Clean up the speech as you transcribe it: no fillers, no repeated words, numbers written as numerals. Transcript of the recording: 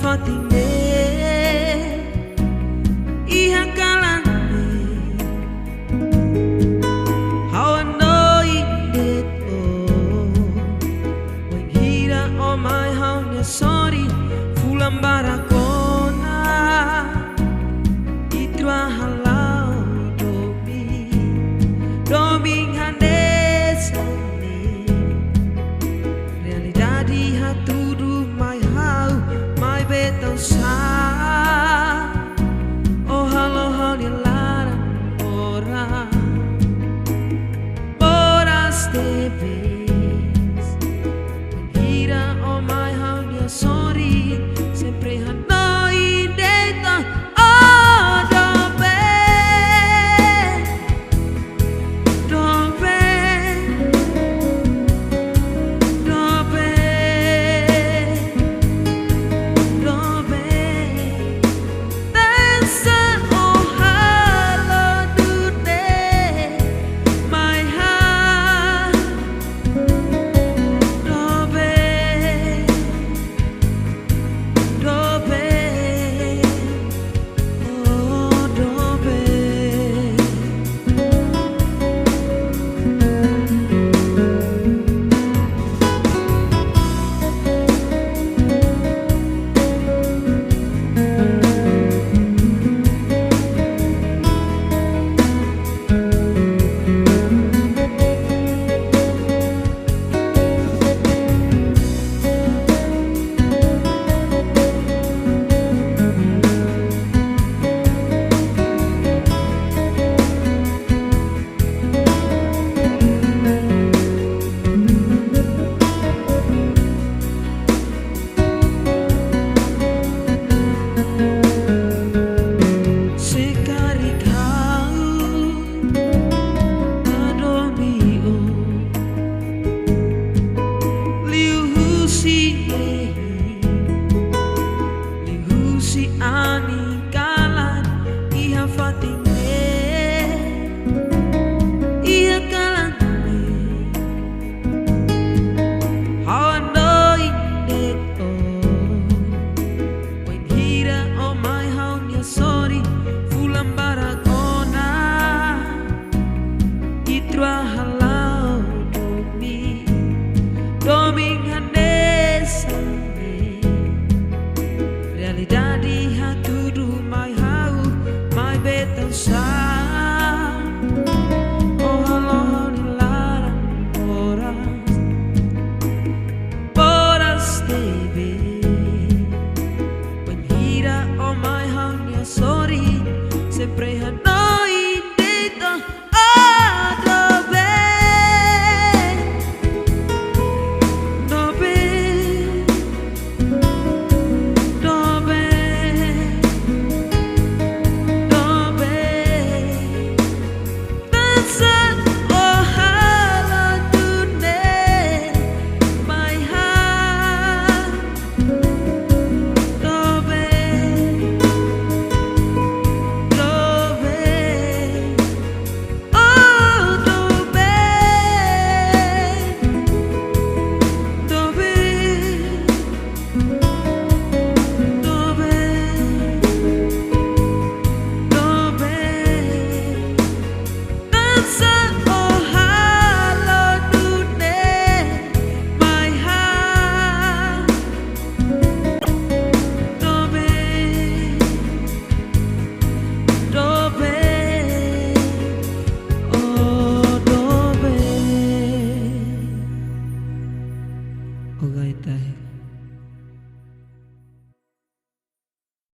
fatine iha kalane how I know it when hira o my haunya sorry fulan barakona itra halau domi handesani realidade hatudu my hau my beton sa oh halo honi lara ora steves gira oh my haunya sorry sempre hanoi deta si ani kalan iha fatine iha kalan how I know it when hira oh my haunya sorry fulan barakona itra halau domi handesani realidade hatudu my hau my beton sa oh halo honi lara poras tebe when hira oh my haunya sorry sempre hanoi deta sun